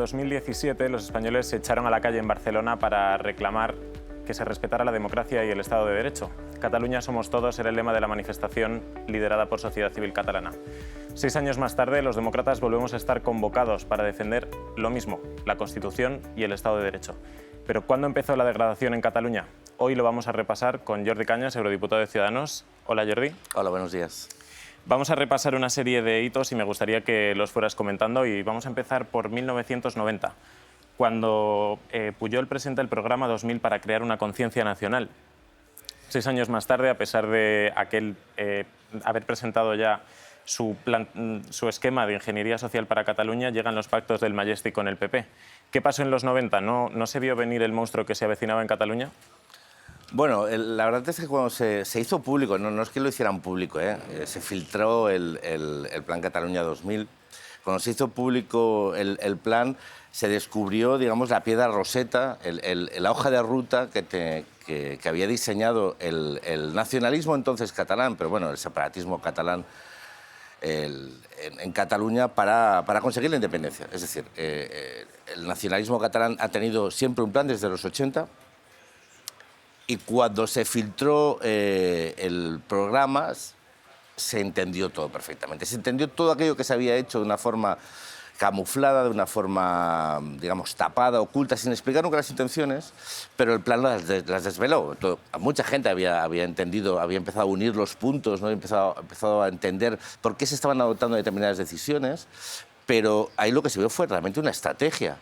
2017 los españoles se echaron a la calle en Barcelona para reclamar que se respetara la democracia y el Estado de Derecho. Cataluña somos todos era el lema de la manifestación liderada por Sociedad Civil Catalana. 6 años más tarde, los demócratas volvemos a estar convocados para defender lo mismo, la Constitución y el Estado de Derecho. Pero ¿cuándo empezó la degradación en Cataluña? Hoy lo vamos a repasar con Jordi Cañas, eurodiputado de Ciudadanos. Hola, Jordi. Hola, buenos días. Vamos a repasar una serie de hitos y me gustaría que los fueras comentando, y vamos a empezar por 1990, cuando Pujol presenta el programa 2000 para crear una conciencia nacional. 6 años más tarde, a pesar de haber presentado ya su esquema de ingeniería social para Cataluña, llegan los pactos del Majestic con el PP. ¿Qué pasó en los 90? ¿No se vio venir el monstruo que se avecinaba en Cataluña? Bueno, la verdad es que cuando se hizo público, no es que lo hicieran público, se filtró el Plan Cataluña 2000. Cuando se hizo público el plan, se descubrió, digamos, la piedra roseta, la hoja de ruta que había diseñado el nacionalismo entonces catalán, pero bueno, el separatismo catalán en Cataluña para conseguir la independencia. Es decir, el nacionalismo catalán ha tenido siempre un plan desde los 80, y cuando se filtró el programa se entendió todo perfectamente. Se entendió todo aquello que se había hecho de una forma camuflada, de una forma, digamos, tapada, oculta, sin explicar nunca las intenciones, pero el plan las desveló. Mucha gente había entendido, había empezado a unir los puntos, ¿no? empezado a entender por qué se estaban adoptando determinadas decisiones, pero ahí lo que se vio fue realmente una estrategia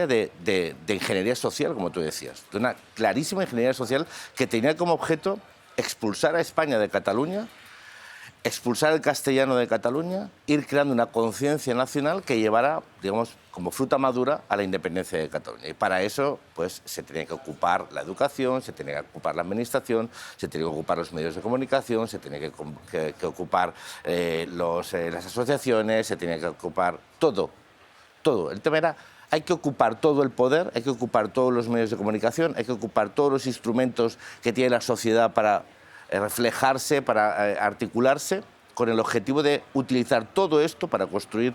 de ingeniería social, como tú decías, de una clarísima ingeniería social que tenía como objeto expulsar a España de Cataluña, expulsar el castellano de Cataluña, ir creando una conciencia nacional que llevara, digamos, como fruta madura a la independencia de Cataluña. Y para eso, pues, se tenía que ocupar la educación, se tenía que ocupar la administración, se tenía que ocupar los medios de comunicación, se tenía que ocupar las asociaciones, se tenía que ocupar todo. El tema era, hay que ocupar todo el poder, hay que ocupar todos los medios de comunicación, hay que ocupar todos los instrumentos que tiene la sociedad para reflejarse, para articularse, con el objetivo de utilizar todo esto para construir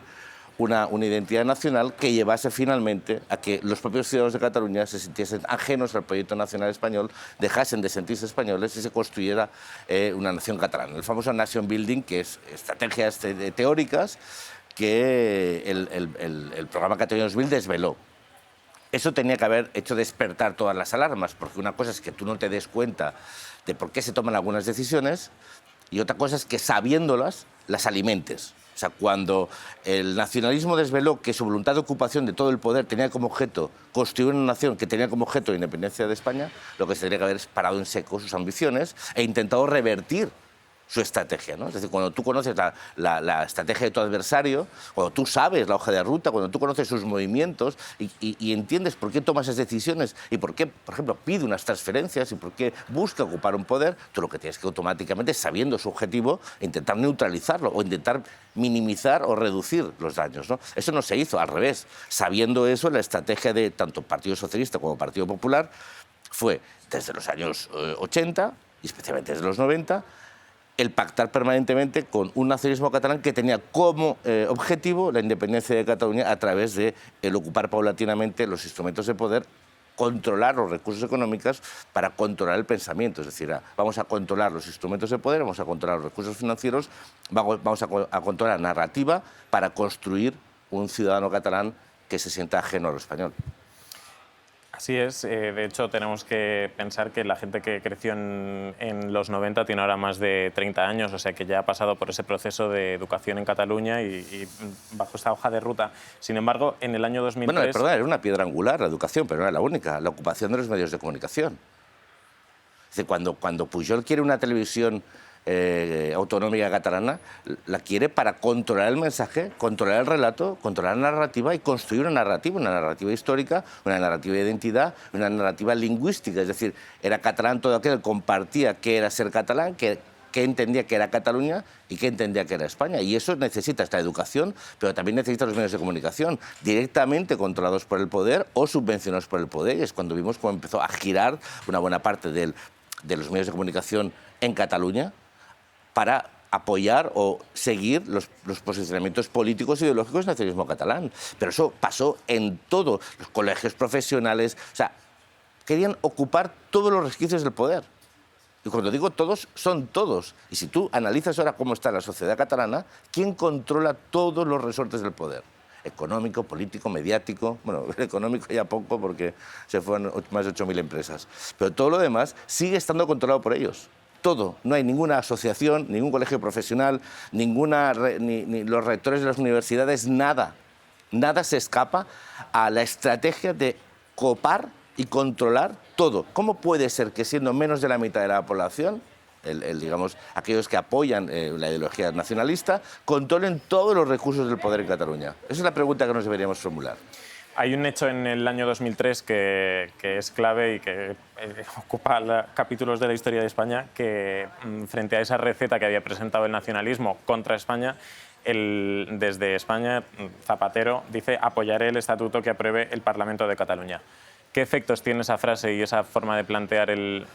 una identidad nacional que llevase finalmente a que los propios ciudadanos de Cataluña se sintiesen ajenos al proyecto nacional español, dejasen de sentirse españoles y se construyera una nación catalana. El famoso nation building, que es estrategias teóricas que el programa Cataluña 2000 desveló. Eso tenía que haber hecho despertar todas las alarmas, porque una cosa es que tú no te des cuenta de por qué se toman algunas decisiones y otra cosa es que sabiéndolas, las alimentes. O sea, cuando el nacionalismo desveló que su voluntad de ocupación de todo el poder tenía como objeto construir una nación que tenía como objeto la independencia de España, lo que se tendría que haber es parado en seco sus ambiciones e intentado revertir su estrategia, ¿no? Es decir, cuando tú conoces la estrategia de tu adversario, cuando tú sabes la hoja de ruta, cuando tú conoces sus movimientos y entiendes por qué toma esas decisiones y por qué, por ejemplo, pide unas transferencias y por qué busca ocupar un poder, tú lo que tienes que automáticamente, sabiendo su objetivo, intentar neutralizarlo o intentar minimizar o reducir los daños, ¿no? Eso no se hizo, al revés. Sabiendo eso, la estrategia de tanto Partido Socialista como Partido Popular fue, desde los años 80 y especialmente desde los 90, el pactar permanentemente con un nacionalismo catalán que tenía como objetivo la independencia de Cataluña a través de el ocupar paulatinamente los instrumentos de poder, controlar los recursos económicos para controlar el pensamiento. Es decir, vamos a controlar los instrumentos de poder, vamos a controlar los recursos financieros, vamos a controlar la narrativa para construir un ciudadano catalán que se sienta ajeno a lo español. Así es. De hecho, tenemos que pensar que la gente que creció en los 90 tiene ahora más de 30 años, o sea que ya ha pasado por ese proceso de educación en Cataluña y bajo esta hoja de ruta. Sin embargo, en el año 2003... Bueno, perdón, era una piedra angular la educación, pero no era la única, la ocupación de los medios de comunicación. Es decir, cuando Pujol quiere una televisión autonómica catalana, la quiere para controlar el mensaje, controlar el relato, controlar la narrativa y construir una narrativa histórica, una narrativa de identidad, una narrativa lingüística. Es decir, era catalán todo aquel que compartía qué era ser catalán, qué entendía que era Cataluña y qué entendía que era España. Y eso necesita esta educación, pero también necesita los medios de comunicación, directamente controlados por el poder o subvencionados por el poder. Y es cuando vimos cómo empezó a girar una buena parte de los medios de comunicación en Cataluña para apoyar o seguir los posicionamientos políticos e ideológicos del nacionalismo catalán. Pero eso pasó en todos los colegios profesionales. O sea, querían ocupar todos los resquicios del poder. Y cuando digo todos, son todos. Y si tú analizas ahora cómo está la sociedad catalana, ¿quién controla todos los resortes del poder? Económico, político, mediático. Bueno, el económico ya poco porque se fueron más de 8.000 empresas. Pero todo lo demás sigue estando controlado por ellos. Todo. No hay ninguna asociación, ningún colegio profesional, ni los rectores de las universidades, nada. Nada se escapa a la estrategia de copar y controlar todo. ¿Cómo puede ser que siendo menos de la mitad de la población, digamos, aquellos que apoyan la ideología nacionalista, controlen todos los recursos del poder en Cataluña? Esa es la pregunta que nos deberíamos formular. Hay un hecho en el año 2003 que es clave y que ocupa capítulos de la historia de España, que frente a esa receta que había presentado el nacionalismo contra España, desde España, Zapatero dice: apoyaré el estatuto que apruebe el Parlamento de Cataluña. ¿Qué efectos tiene esa frase y esa forma de plantear el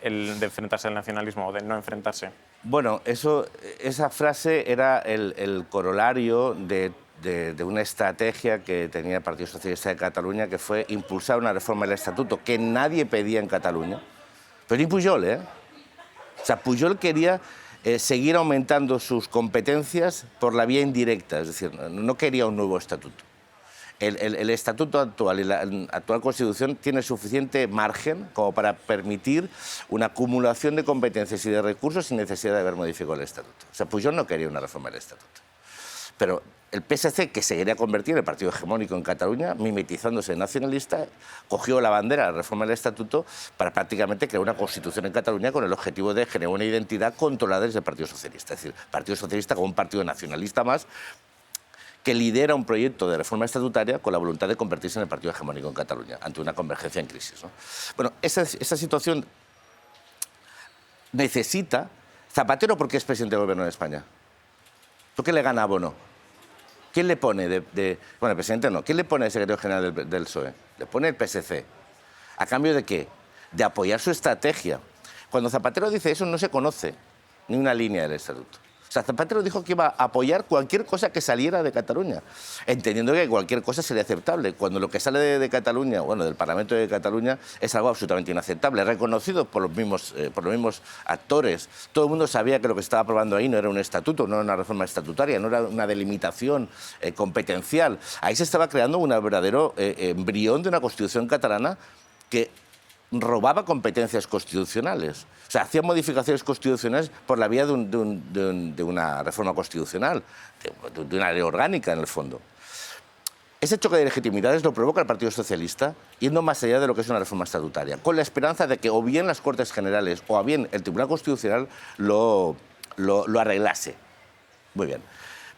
de enfrentarse al nacionalismo o de no enfrentarse? Bueno, esa frase era el corolario de una estrategia que tenía el Partido Socialista de Cataluña, que fue impulsar una reforma del estatuto que nadie pedía en Cataluña. Pero ni Pujol, ¿eh? O sea, Pujol quería seguir aumentando sus competencias por la vía indirecta, es decir, no quería un nuevo estatuto. El estatuto actual y la actual Constitución tiene suficiente margen como para permitir una acumulación de competencias y de recursos sin necesidad de haber modificado el estatuto. O sea, Pujol no quería una reforma del estatuto. Pero el PSC, que se quería convertir en el partido hegemónico en Cataluña, mimetizándose en nacionalista, cogió la bandera de la reforma del estatuto para prácticamente crear una constitución en Cataluña con el objetivo de generar una identidad controlada desde el Partido Socialista. Es decir, el Partido Socialista como un partido nacionalista más, que lidera un proyecto de reforma estatutaria con la voluntad de convertirse en el partido hegemónico en Cataluña, ante una convergencia en crisis, ¿no? Bueno, esa situación necesita... Zapatero, ¿por qué es presidente del Gobierno de España? ¿Por qué le gana a Bono? ¿Quién le pone bueno, el presidente no. ¿Quién le pone el secretario general del PSOE? Le pone el PSC. ¿A cambio de qué? De apoyar su estrategia. Cuando Zapatero dice eso, no se conoce ni una línea del estatuto. O sea, Zapatero dijo que iba a apoyar cualquier cosa que saliera de Cataluña, entendiendo que cualquier cosa sería aceptable, cuando lo que sale de Cataluña, bueno, del Parlamento de Cataluña, es algo absolutamente inaceptable, reconocido por los mismos actores. Todo el mundo sabía que lo que se estaba aprobando ahí no era un estatuto, no era una reforma estatutaria, no era una delimitación competencial. Ahí se estaba creando un verdadero embrión de una Constitución catalana que robaba competencias constitucionales. O sea, hacía modificaciones constitucionales por la vía de una reforma constitucional, de una ley orgánica, en el fondo. Ese choque de legitimidades lo provoca el Partido Socialista, yendo más allá de lo que es una reforma estatutaria, con la esperanza de que o bien las Cortes Generales o bien el Tribunal Constitucional lo arreglase. Muy bien.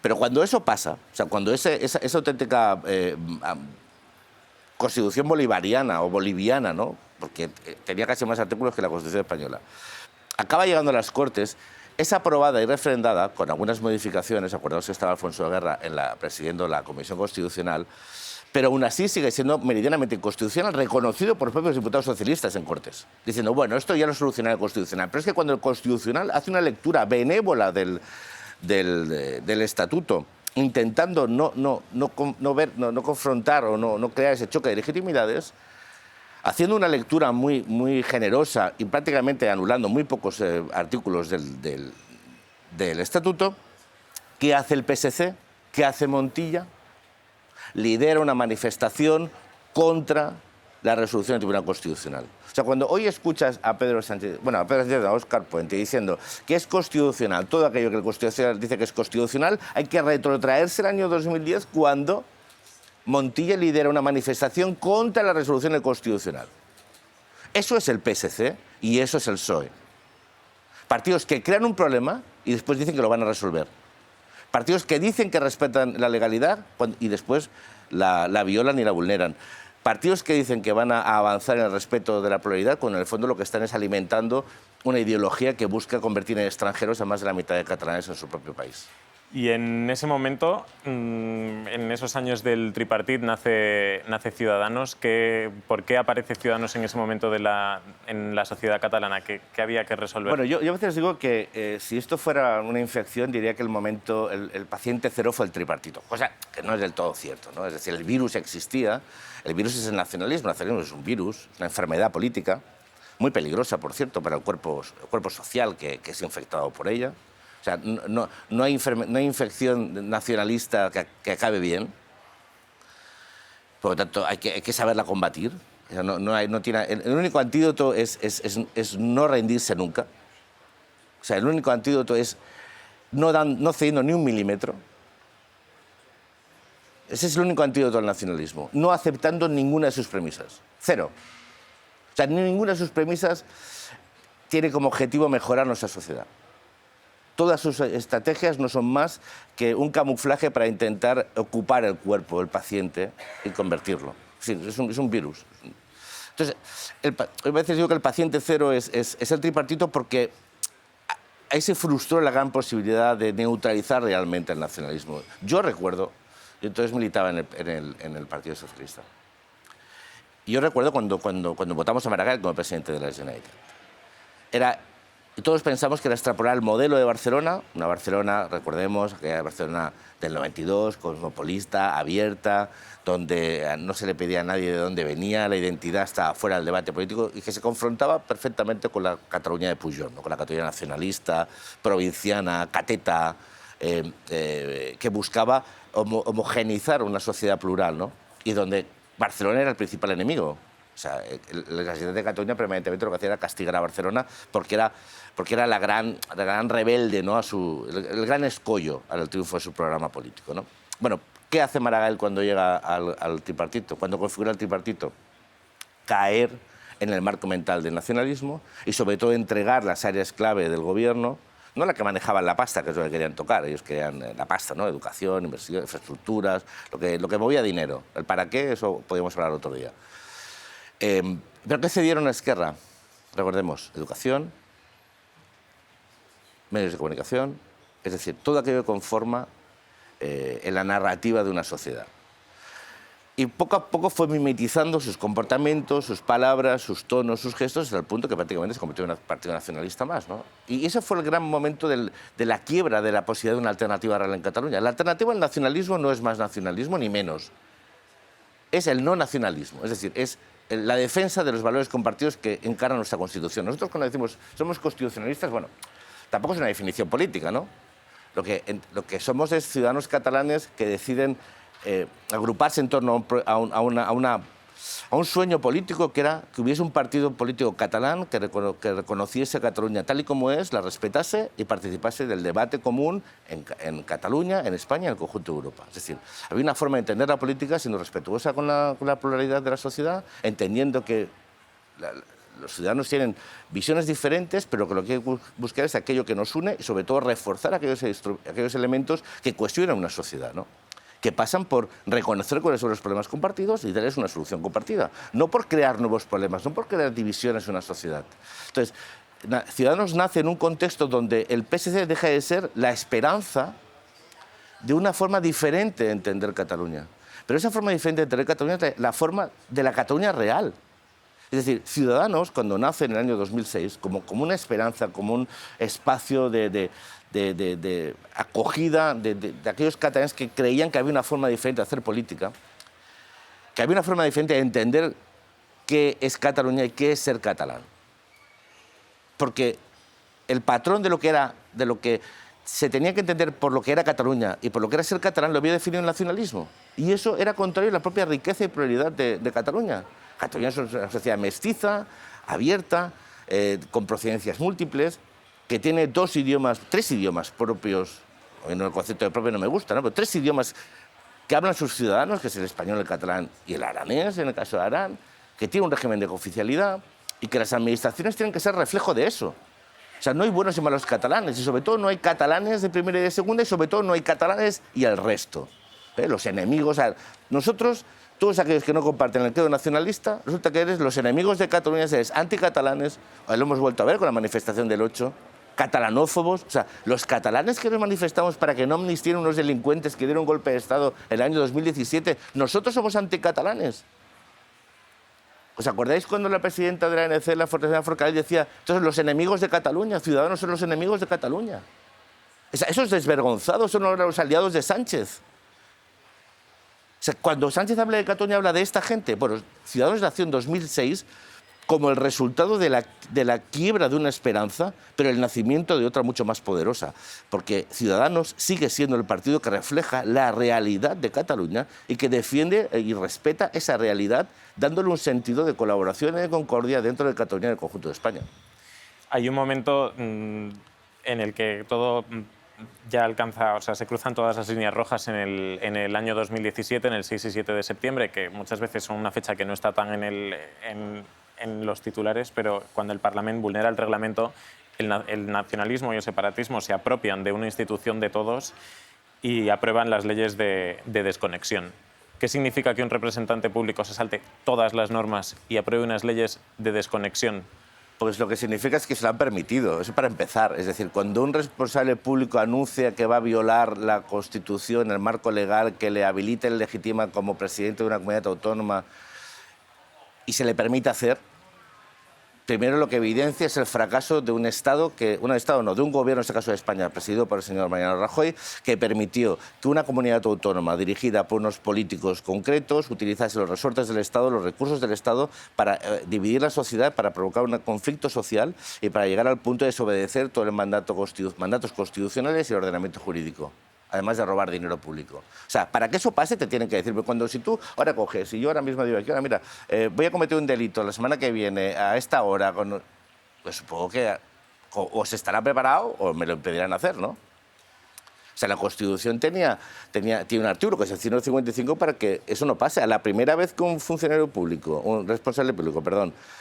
Pero cuando eso pasa, o sea, cuando esa auténtica Constitución bolivariana o boliviana, ¿no?, porque tenía casi más artículos que la Constitución española, acaba llegando a las Cortes, es aprobada y refrendada, con algunas modificaciones. Acordaos que estaba Alfonso de Guerra presidiendo la Comisión Constitucional, pero aún así sigue siendo meridianamente inconstitucional, reconocido por los propios diputados socialistas en Cortes, diciendo, bueno, esto ya lo soluciona el Constitucional. Pero es que cuando el Constitucional hace una lectura benévola del Estatuto, intentando no confrontar o no crear ese choque de legitimidades, haciendo una lectura muy generosa y prácticamente anulando muy pocos artículos del Estatuto, ¿qué hace el PSC? ¿Qué hace Montilla? Lidera una manifestación contra la resolución del Tribunal Constitucional. O sea, cuando hoy escuchas a Pedro Sánchez, a Óscar Puente, diciendo que es constitucional todo aquello que el Constitucional dice que es constitucional, hay que retrotraerse al año 2010, cuando Montilla lidera una manifestación contra la resolución del Constitucional. Eso es el PSC y eso es el PSOE. Partidos que crean un problema y después dicen que lo van a resolver. Partidos que dicen que respetan la legalidad y después la violan y la vulneran. Partidos que dicen que van a avanzar en el respeto de la pluralidad, cuando en el fondo lo que están es alimentando una ideología que busca convertir en extranjeros a más de la mitad de catalanes en su propio país. Y en ese momento, en esos años del tripartit, nace Ciudadanos. ¿Por qué aparece Ciudadanos en ese momento en la sociedad catalana? ¿Qué había que resolver? Bueno, yo a veces digo que si esto fuera una infección, diría que el paciente cero fue el tripartito, cosa que no es del todo cierto, ¿no? Es decir, el virus existía, el virus es el nacionalismo es un virus, es una enfermedad política, muy peligrosa, por cierto, para el cuerpo social que es infectado por ella. O sea, no hay infección nacionalista que acabe bien. Por lo tanto, hay que saberla combatir. O sea, el único antídoto es no rendirse nunca. O sea, el único antídoto es no cediendo ni un milímetro. Ese es el único antídoto al nacionalismo. No aceptando ninguna de sus premisas. Cero. O sea, ninguna de sus premisas tiene como objetivo mejorar nuestra sociedad. Todas sus estrategias no son más que un camuflaje para intentar ocupar el cuerpo del paciente y convertirlo. Sí, es un virus. Entonces, a veces digo que el paciente cero es el tripartito porque ahí se frustró la gran posibilidad de neutralizar realmente el nacionalismo. Yo recuerdo, yo entonces militaba en el Partido Socialista. Y yo recuerdo cuando votamos a Maragall como presidente de la Generalitat. Y todos pensamos que era extrapolar el modelo de Barcelona, una Barcelona, recordemos, aquella Barcelona del 92, cosmopolista, abierta, donde no se le pedía a nadie de dónde venía, la identidad estaba fuera del debate político y que se confrontaba perfectamente con la Cataluña de Pujol, ¿no? Con la Cataluña nacionalista, provinciana, cateta, que buscaba homogeneizar una sociedad plural, ¿no? Y donde Barcelona era el principal enemigo. O sea, la Generalitat de Cataluña permanentemente lo que hacía era castigar a Barcelona porque era la gran rebelde, ¿no? El gran escollo al triunfo de su programa político, ¿no? Bueno, ¿qué hace Maragall cuando llega al tripartito? Cuando configura el tripartito, caer en el marco mental del nacionalismo y sobre todo entregar las áreas clave del gobierno, no la que manejaban la pasta, que es lo que querían tocar, ellos querían la pasta, ¿no? Educación, inversión, infraestructuras, lo que movía dinero. El para qué, eso podríamos hablar otro día. ¿Pero qué cedieron a Esquerra? Recordemos, educación, medios de comunicación, es decir, todo aquello que conforma en la narrativa de una sociedad. Y poco a poco fue mimetizando sus comportamientos, sus palabras, sus tonos, sus gestos, hasta el punto que prácticamente se convirtió en un partido nacionalista más, ¿no? Y ese fue el gran momento de la quiebra de la posibilidad de una alternativa real en Cataluña. La alternativa al nacionalismo no es más nacionalismo ni menos. Es el no nacionalismo, es decir, es la defensa de los valores compartidos que encarna nuestra Constitución. Nosotros cuando decimos somos constitucionalistas, bueno, tampoco es una definición política, ¿no? Lo que somos es ciudadanos catalanes que deciden agruparse en torno a un sueño político que era que hubiese un partido político catalán que reconociese a Cataluña tal y como es, la respetase y participase del debate común en Cataluña, en España y en el conjunto de Europa. Es decir, había una forma de entender la política siendo respetuosa con la pluralidad de la sociedad, entendiendo que los ciudadanos tienen visiones diferentes, pero que lo que hay que buscar es aquello que nos une y sobre todo reforzar aquellos elementos que cuestionan una sociedad, ¿no? Que pasan por reconocer cuáles son los problemas compartidos y darles una solución compartida. No por crear nuevos problemas, no por crear divisiones en una sociedad. Entonces, Ciudadanos nace en un contexto donde el PSC deja de ser la esperanza de una forma diferente de entender Cataluña. Pero esa forma diferente de entender Cataluña es la forma de la Cataluña real. Es decir, Ciudadanos, cuando nace en el año 2006, como una esperanza, como un espacio de acogida de aquellos catalanes que creían que había una forma diferente de hacer política, que había una forma diferente de entender qué es Cataluña y qué es ser catalán. Porque el patrón de lo que se tenía que entender por lo que era Cataluña y por lo que era ser catalán lo había definido el nacionalismo. Y eso era contrario a la propia riqueza y pluralidad de Cataluña. Cataluña es una sociedad mestiza, abierta, con procedencias múltiples, que tiene tres idiomas propios, bueno, el concepto de propio no me gusta, ¿no? Pero tres idiomas que hablan sus ciudadanos, que es el español, el catalán y el aranés, en el caso de Arán, que tiene un régimen de cooficialidad y que las administraciones tienen que ser reflejo de eso. O sea, no hay buenos y malos catalanes, y sobre todo no hay catalanes de primera y de segunda, y sobre todo no hay catalanes y el resto. Los enemigos, o sea, nosotros, todos aquellos que no comparten el credo nacionalista, resulta que eres los enemigos de Cataluña, eres anticatalanes, lo hemos vuelto a ver con la manifestación del 8, catalanófobos. O sea, los catalanes que nos manifestamos para que no amnistíen unos delincuentes que dieron un golpe de Estado en el año 2017, nosotros somos anticatalanes. ¿Os acordáis cuando la presidenta de la ANC, la Fortaleza Forcadell, decía, entonces los enemigos de Cataluña, Ciudadanos son los enemigos de Cataluña? Eso es desvergonzado, son los aliados de Sánchez. O sea, cuando Sánchez habla de Cataluña, habla de esta gente. Bueno, Ciudadanos nació en 2006 como el resultado de la quiebra de una esperanza, pero el nacimiento de otra mucho más poderosa. Porque Ciudadanos sigue siendo el partido que refleja la realidad de Cataluña y que defiende y respeta esa realidad, dándole un sentido de colaboración y de concordia dentro de Cataluña y del conjunto de España. Hay un momento en el que todo ya alcanza, o sea, se cruzan todas las líneas rojas en el año 2017, en el 6 y 7 de septiembre, que muchas veces son una fecha que no está tan en los titulares, pero cuando el Parlamento vulnera el reglamento, el nacionalismo y el separatismo se apropian de una institución de todos y aprueban las leyes de desconexión. ¿Qué significa que un representante público se salte todas las normas y apruebe unas leyes de desconexión? Pues lo que significa es que se lo han permitido, eso para empezar. Es decir, cuando un responsable público anuncia que va a violar la Constitución, el marco legal que le habilita y le legitima como presidente de una comunidad autónoma y se le permite hacer, primero lo que evidencia es el fracaso de un Estado, de un gobierno, en este caso de España, presidido por el señor Mariano Rajoy, que permitió que una comunidad autónoma dirigida por unos políticos concretos utilizase los resortes del Estado, los recursos del Estado, para dividir la sociedad, para provocar un conflicto social y para llegar al punto de desobedecer todos los mandatos constitucionales y el ordenamiento jurídico, además de robar dinero público. O sea, para que eso pase te tienen que decir, si tú ahora coges, si yo ahora mismo digo, ahora mira, voy a cometer un delito la semana que viene a esta hora, pues supongo que o se estará preparado o me lo impedirán hacer, ¿no? O sea, la Constitución tiene un artículo, que es el 155, para que eso no pase. A la primera vez que un funcionario público, un responsable público,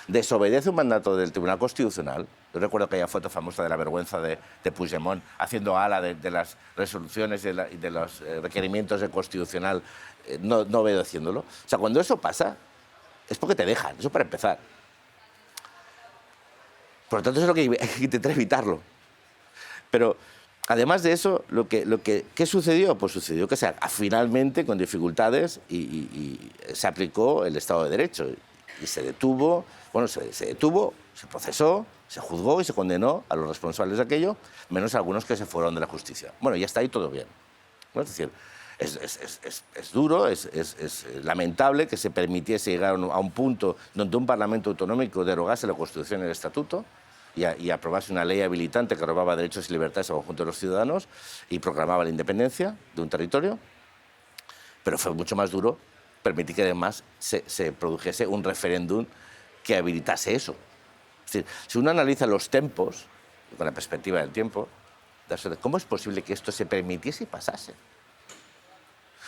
desobedece un mandato del Tribunal Constitucional, yo recuerdo aquella foto famosa de la vergüenza de Puigdemont haciendo ala de las resoluciones y de los requerimientos del Constitucional, no obedeciéndolo. O sea, cuando eso pasa, es porque te dejan, eso para empezar. Por lo tanto, eso es lo que hay que intentar evitarlo. Pero además de eso, ¿qué sucedió? Pues sucedió que finalmente, con dificultades, y se aplicó el Estado de Derecho. Y se detuvo, se procesó, se juzgó y se condenó a los responsables de aquello, menos algunos que se fueron de la justicia. Bueno, ya está ahí todo bien. ¿No? Es decir, es duro, es lamentable que se permitiese llegar a un punto donde un Parlamento autonómico derogase la Constitución y el Estatuto y aprobase una ley habilitante que robaba derechos y libertades al conjunto de los ciudadanos y proclamaba la independencia de un territorio, pero fue mucho más duro permitir que además se produjese un referéndum que habilitase eso. Es decir, si uno analiza los tiempos, con la perspectiva del tiempo, ¿cómo es posible que esto se permitiese y pasase?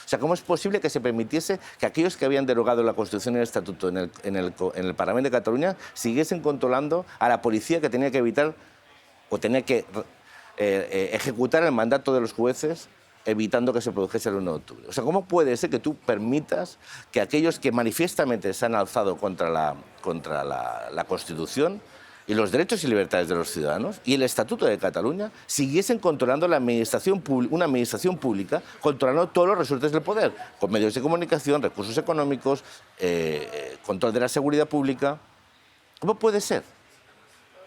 O sea, ¿cómo es posible que se permitiese que aquellos que habían derogado la Constitución y el Estatuto en el Parlamento de Cataluña siguiesen controlando a la policía que tenía que evitar o tenía que ejecutar el mandato de los jueces evitando que se produjese el 1 de octubre? O sea, ¿cómo puede ser que tú permitas que aquellos que manifiestamente se han alzado contra la Constitución y los derechos y libertades de los ciudadanos y el Estatuto de Cataluña siguiesen controlando una administración pública, controlando todos los resortes del poder, con medios de comunicación, recursos económicos, control de la seguridad pública? ¿Cómo puede ser?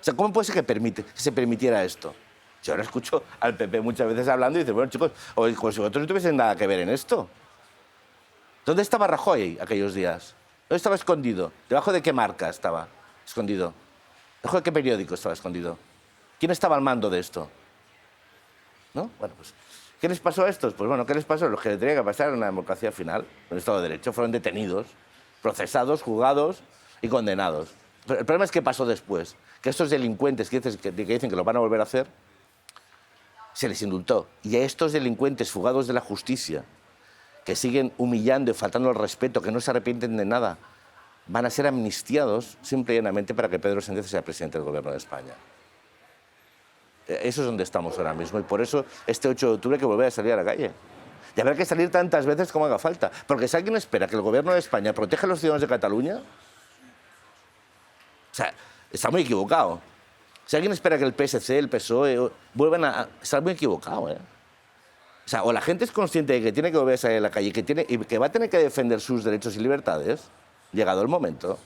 O sea, ¿cómo puede ser que se permitiera esto? Yo ahora escucho al PP muchas veces hablando y dice, bueno, chicos, si vosotros no tuviesen nada que ver en esto. ¿Dónde estaba Rajoy aquellos días? ¿Dónde estaba escondido? ¿Debajo de qué marca estaba escondido? ¿Debajo de qué periódico estaba escondido? ¿Quién estaba al mando de esto? ¿No? Bueno, pues, ¿qué les pasó a estos? Pues bueno, ¿qué les pasó? Los que le tenía que pasar en una democracia final, en un Estado de Derecho, fueron detenidos, procesados, juzgados y condenados. Pero el problema es qué pasó después. Que estos delincuentes que dicen que lo van a volver a hacer, se les indultó. Y a estos delincuentes fugados de la justicia, que siguen humillando y faltando al respeto, que no se arrepienten de nada, van a ser amnistiados simple y llanamente para que Pedro Sánchez sea presidente del Gobierno de España. Eso es donde estamos ahora mismo. Y por eso este 8 de octubre hay que volver a salir a la calle. Y habrá que salir tantas veces como haga falta. Porque si alguien espera que el Gobierno de España proteja a los ciudadanos de Cataluña, o sea, está muy equivocado. Si alguien espera que el PSC, el PSOE, vuelvan a estar muy equivocado, ¿eh? O sea, o la gente es consciente de que tiene que volver a salir a la calle y que va a tener que defender sus derechos y libertades, llegado el momento.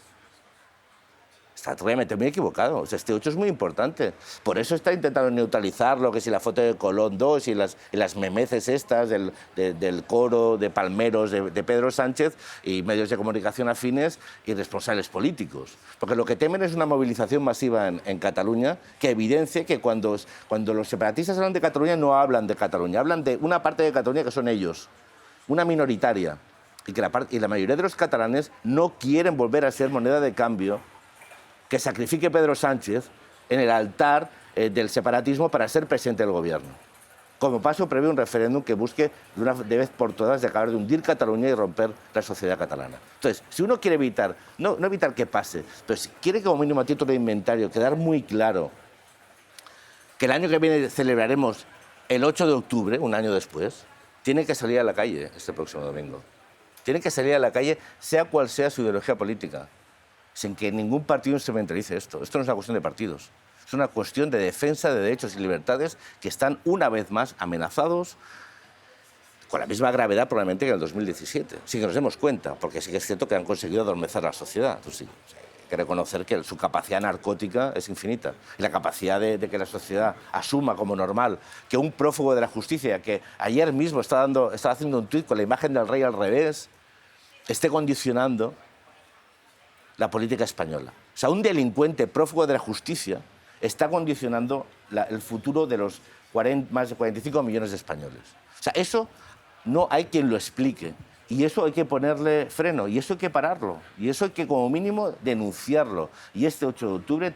Está realmente muy equivocado. O sea, este 8 es muy importante. Por eso está intentando neutralizarlo, que si la foto de Colón 2 y las memeces estas del coro de palmeros de Pedro Sánchez y medios de comunicación afines y responsables políticos. Porque lo que temen es una movilización masiva en Cataluña que evidencie que cuando los separatistas hablan de Cataluña no hablan de Cataluña, hablan de una parte de Cataluña que son ellos, una minoritaria. Y la mayoría de los catalanes no quieren volver a ser moneda de cambio que sacrifique Pedro Sánchez en el altar del separatismo para ser presidente del gobierno. Como paso prevé un referéndum que busque de vez por todas de acabar de hundir Cataluña y romper la sociedad catalana. Entonces, si uno quiere evitar, no evitar que pase, pero si quiere como mínimo a título de inventario quedar muy claro que el año que viene celebraremos el 8 de octubre, un año después, tiene que salir a la calle este próximo domingo. Tiene que salir a la calle, sea cual sea su ideología política, sin que ningún partido instrumentalice esto. Esto no es una cuestión de partidos, es una cuestión de defensa de derechos y libertades que están una vez más amenazados con la misma gravedad probablemente que en el 2017. Sí que nos demos cuenta, porque sí que es cierto que han conseguido adormecer la sociedad. Entonces, sí, hay que reconocer que su capacidad narcótica es infinita. Y la capacidad de que la sociedad asuma como normal que un prófugo de la justicia, que ayer mismo estaba haciendo un tuit con la imagen del rey al revés, esté condicionando la política española. O sea, un delincuente prófugo de la justicia está condicionando el futuro de los más de 45 millones de españoles. O sea, eso no hay quien lo explique. Y eso hay que ponerle freno, y eso hay que pararlo, y eso hay que como mínimo denunciarlo. Y este 8 de octubre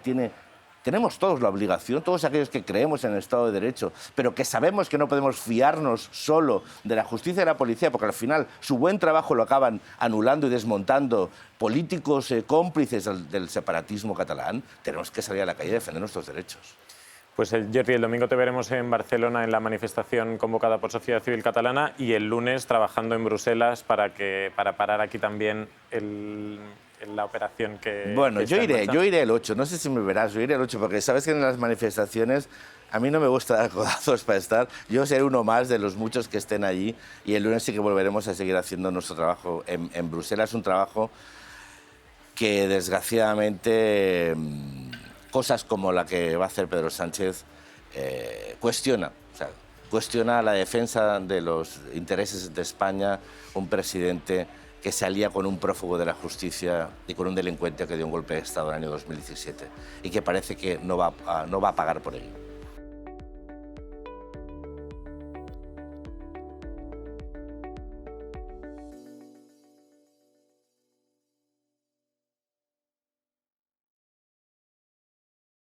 tenemos todos la obligación, todos aquellos que creemos en el Estado de Derecho, pero que sabemos que no podemos fiarnos solo de la justicia y de la policía, porque al final su buen trabajo lo acaban anulando y desmontando políticos cómplices del separatismo catalán, tenemos que salir a la calle a defender nuestros derechos. Pues Jordi, el domingo te veremos en Barcelona en la manifestación convocada por Sociedad Civil Catalana y el lunes trabajando en Bruselas para parar aquí también la operación que... Bueno, yo iré el 8, no sé si me verás, yo iré el 8, porque sabes que en las manifestaciones a mí no me gusta dar codazos para estar, yo seré uno más de los muchos que estén allí y el lunes sí que volveremos a seguir haciendo nuestro trabajo en Bruselas, un trabajo que desgraciadamente cosas como la que va a hacer Pedro Sánchez cuestiona la defensa de los intereses de España, un presidente que se alía con un prófugo de la justicia y con un delincuente que dio un golpe de Estado en el año 2017 y que parece que no va a pagar por ello.